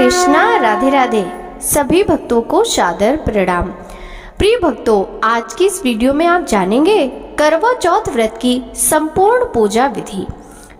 कृष्णा, राधे राधे। सभी भक्तों को सादर प्रणाम। प्रिय भक्तों, आज की इस वीडियो में आप जानेंगे करवा चौथ व्रत की संपूर्ण पूजा विधि।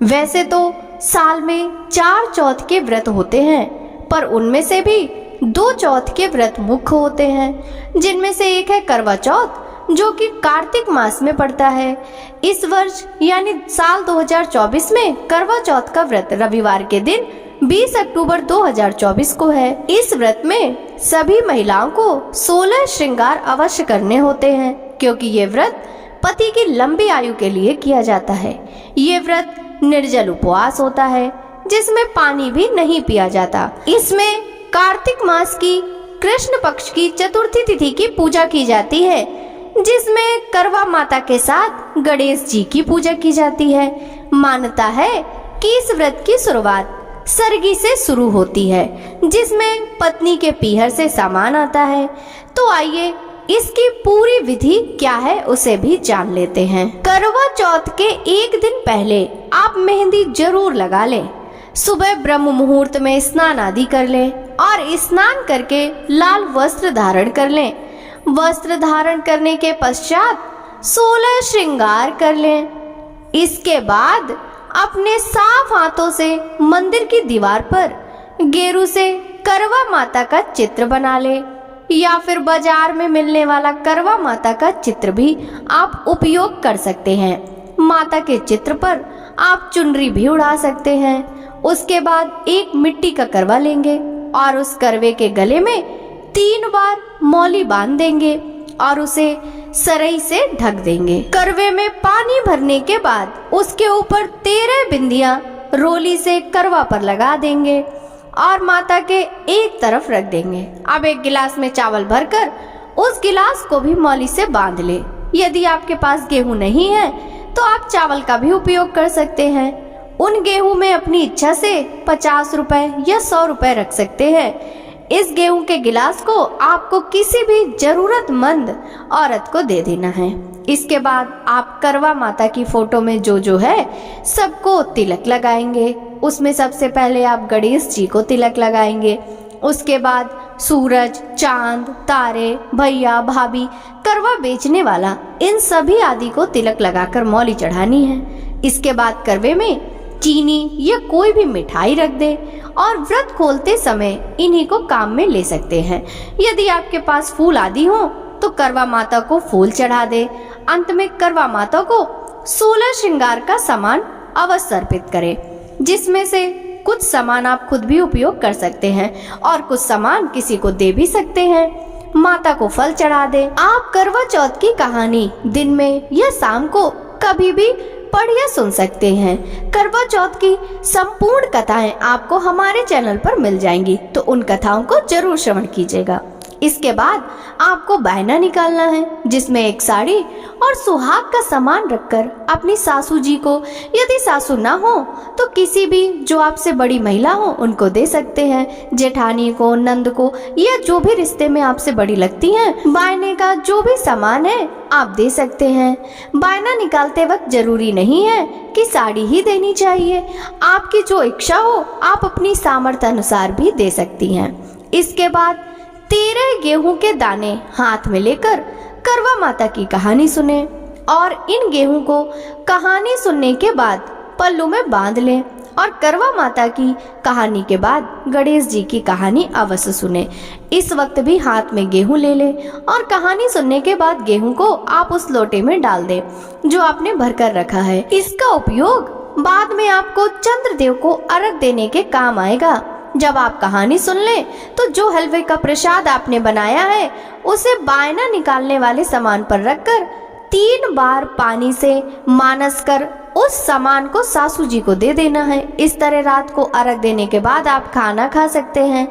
वैसे तो साल में 4 चौथ के व्रत होते हैं, पर उनमें से भी 2 चौथ के व्रत मुख्य होते हैं, जिनमें से एक है करवा चौथ, जो कि कार्तिक मास में पड़ता है। इस वर्ष यानी साल 2024 में करवा चौथ का व्रत रविवार के दिन 20 अक्टूबर 2024 को है। इस व्रत में सभी महिलाओं को 16 श्रृंगार अवश्य करने होते हैं, क्योंकि ये व्रत पति की लंबी आयु के लिए किया जाता है। ये व्रत निर्जल उपवास होता है, जिसमें पानी भी नहीं पिया जाता। इसमें कार्तिक मास की कृष्ण पक्ष की चतुर्थी तिथि की पूजा की जाती है, जिसमें करवा माता के साथ गणेश जी की पूजा की जाती है। मान्यता है कि इस व्रत की शुरुआत सरगी से शुरू होती है, जिसमें पत्नी के पीहर से सामान आता है। तो आइए इसकी पूरी विधि क्या है उसे भी जान लेते हैं। करवा चौथ के एक दिन पहले आप मेहंदी जरूर लगा लें। सुबह ब्रह्म मुहूर्त में स्नान आदि कर लें और स्नान करके लाल वस्त्र धारण कर लें। वस्त्र धारण करने के पश्चात 16 श्रृंगार कर लें। इसके बाद अपने साफ हाथों से मंदिर की दीवार पर गेरू से करवा माता का चित्र बना ले, या फिर बाजार में मिलने वाला करवा माता का चित्र भी आप उपयोग कर सकते हैं। माता के चित्र पर आप चुनरी भी उड़ा सकते हैं। उसके बाद एक मिट्टी का करवा लेंगे और उस करवे के गले में 3 बार मौली बांध देंगे और उसे सरई से ढक देंगे। करवे में पानी भरने के बाद उसके ऊपर 13 बिंदियां रोली से करवा पर लगा देंगे और माता के एक तरफ रख देंगे। अब एक गिलास में चावल भरकर उस गिलास को भी मौली से बांध ले। यदि आपके पास गेहूं नहीं है तो आप चावल का भी उपयोग कर सकते हैं। उन गेहूं में अपनी इच्छा से 50 रुपए या 100 रुपए रख सकते हैं। इस गेहूं के गिलास को आपको किसी भी जरूरतमंद औरत को दे देना है। इसके बाद आप करवा माता की फोटो में जो है सबको तिलक लगाएंगे। उसमें सबसे पहले आप गणेश जी को तिलक लगाएंगे। उसके बाद सूरज, चांद, तारे, भैया, भाभी, करवा बेचने वाला, इन सभी आदि को तिलक लगाकर मौली चढ़ानी है। इसके बाद करवे में चीनी या कोई भी मिठाई रख दे और व्रत खोलते समय इन्हीं को काम में ले सकते हैं। यदि आपके पास फूल आदि हो तो करवा माता को फूल चढ़ा दे। अंत में करवा माता को 16 श्रृंगार का सामान अवश्य अर्पित करें, जिसमें से कुछ सामान आप खुद भी उपयोग कर सकते हैं और कुछ सामान किसी को दे भी सकते हैं। माता को फल चढ़ा दे। आप करवा चौथ की कहानी दिन में या शाम को कभी भी पढ़ या सुन सकते हैं। करवा चौथ की संपूर्ण कथाएं आपको हमारे चैनल पर मिल जाएंगी, तो उन कथाओं को जरूर श्रवण कीजिएगा। इसके बाद आपको बायना निकालना है, जिसमें एक साड़ी और सुहाग का सामान रखकर अपनी सासू जी को, यदि सासू ना हो तो किसी भी जो आपसे बड़ी महिला हो उनको दे सकते हैं। जेठानी को, नंद को, या जो भी रिश्ते में आपसे बड़ी लगती हैं। बायने का जो भी सामान है आप दे सकते हैं। बायना निकालते वक्त जरूरी नहीं है कि साड़ी ही देनी चाहिए। आपकी जो इच्छा हो आप अपनी सामर्थ्य अनुसार भी दे सकती हैं। इसके बाद 13 गेहूं के दाने हाथ में लेकर करवा माता की कहानी सुने और इन गेहूं को कहानी सुनने के बाद पल्लू में बांध लें और करवा माता की कहानी के बाद गणेश जी की कहानी अवश्य सुने। इस वक्त भी हाथ में गेहूं ले लें और कहानी सुनने के बाद गेहूं को आप उस लोटे में डाल दें जो आपने भरकर रखा है। इसका उपयोग बाद में आपको चंद्रदेव को अर्घ देने के काम आएगा। जब आप कहानी सुन लें तो जो हलवे का प्रसाद आपने बनाया है उसे बायना निकालने वाले सामान पर रखकर 3 बार पानी से मानस कर उस सामान को सासू जी को दे देना है। इस तरह रात को अर्घ देने के बाद आप खाना खा सकते हैं।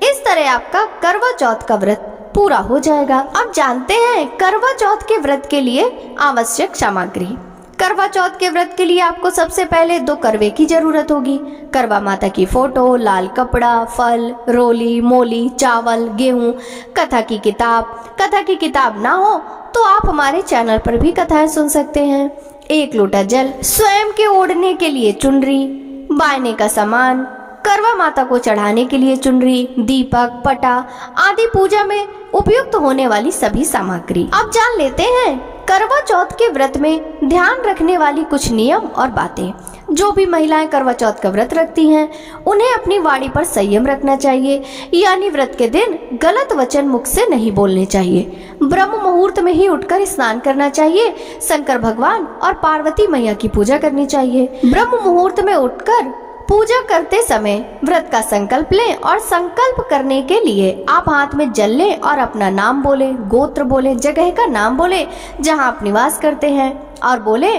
इस तरह आपका करवा चौथ का व्रत पूरा हो जाएगा। अब जानते हैं करवा चौथ के व्रत के लिए आवश्यक सामग्री। करवा चौथ के व्रत के लिए आपको सबसे पहले 2 करवे की जरूरत होगी। करवा माता की फोटो, लाल कपड़ा, फल, रोली, मोली, चावल, गेहूं, कथा की किताब। कथा की किताब ना हो तो आप हमारे चैनल पर भी कथाएं सुन सकते हैं। 1 लोटा जल, स्वयं के ओढ़ने के लिए चुनरी, बायने का सामान, करवा माता को चढ़ाने के लिए चुनरी, दीपक, पटा आदि पूजा में उपयुक्त होने वाली सभी सामग्री। अब जान लेते हैं करवा चौथ के व्रत में ध्यान रखने वाली कुछ नियम और बातें। जो भी महिलाएं करवा चौथ का व्रत रखती हैं, उन्हें अपनी वाणी पर संयम रखना चाहिए, यानी व्रत के दिन गलत वचन मुख से नहीं बोलने चाहिए। ब्रह्म मुहूर्त में ही उठकर स्नान करना चाहिए। शंकर भगवान और पार्वती मैया की पूजा करनी चाहिए। ब्रह्म मुहूर्त में उठकर पूजा करते समय व्रत का संकल्प लें और संकल्प करने के लिए आप हाथ में जल लें और अपना नाम बोले, गोत्र बोले, जगह का नाम बोले जहां आप निवास करते हैं, और बोले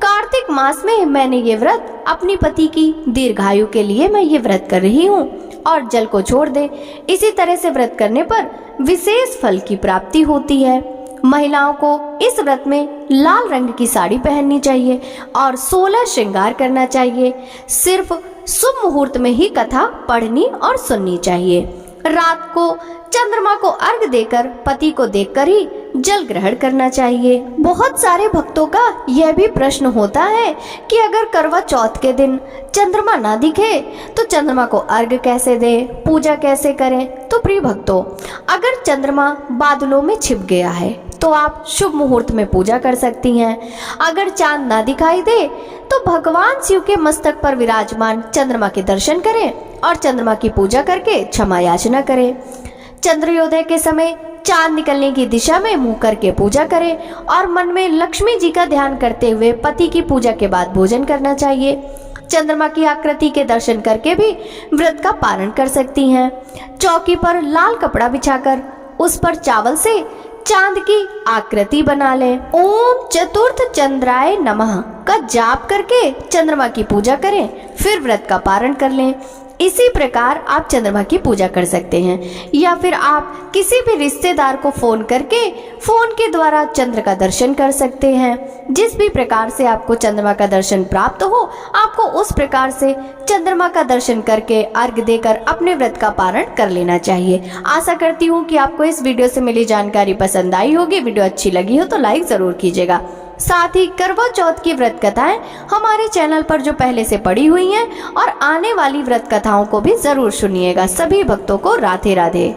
कार्तिक मास में मैंने ये व्रत अपनी पति की दीर्घायु के लिए मैं ये व्रत कर रही हूँ, और जल को छोड़ दे। इसी तरह से व्रत करने पर विशेष फल की प्राप्ति होती है। महिलाओं को इस व्रत में लाल रंग की साड़ी पहननी चाहिए और 16 श्रृंगार करना चाहिए। सिर्फ शुभ मुहूर्त में ही कथा पढ़नी और सुननी चाहिए। रात को चंद्रमा को अर्घ देकर पति को देखकर ही जल ग्रहण करना चाहिए। बहुत सारे भक्तों का यह भी प्रश्न होता है कि अगर करवा चौथ के दिन चंद्रमा ना दिखे तो चंद्रमा को अर्घ कैसे दे, पूजा कैसे करें। तो प्रिय भक्तों, अगर चंद्रमा बादलों में छिप गया है तो आप शुभ मुहूर्त में पूजा कर सकती हैं। अगर चांद ना दिखाई दे तो भगवान शिव के मस्तक पर विराजमान चंद्रमा के दर्शन करें और चंद्रमा की पूजा करके क्षमा याचना करें। चंद्रोदय के समय चांद निकलने की दिशा में मुंह करके पूजा करें और मन में लक्ष्मी जी का ध्यान करते हुए पति की पूजा के बाद भोजन करना चाहिए। चंद्रमा की आकृति के दर्शन करके भी व्रत का पारण कर सकती हैं। चौकी पर लाल कपड़ा बिछाकर उस पर चावल से चांद की आकृति बना लें। ओम चतुर्थ चंद्राय नमः का जाप करके चंद्रमा की पूजा करें, फिर व्रत का पारण कर लें। इसी प्रकार आप चंद्रमा की पूजा कर सकते हैं, या फिर आप किसी भी रिश्तेदार को फोन करके फोन के द्वारा चंद्र का दर्शन कर सकते हैं। जिस भी प्रकार से आपको चंद्रमा का दर्शन प्राप्त हो, आपको उस प्रकार से चंद्रमा का दर्शन करके अर्घ देकर अपने व्रत का पारण कर लेना चाहिए। आशा करती हूँ कि आपको इस वीडियो से मिली जानकारी पसंद आई होगी। वीडियो अच्छी लगी हो तो लाइक जरूर कीजिएगा। साथ ही करवा चौथ की व्रत कथाएं हमारे चैनल पर जो पहले से पड़ी हुई हैं और आने वाली व्रत कथाओं को भी जरूर सुनिएगा। सभी भक्तों को राधे राधे।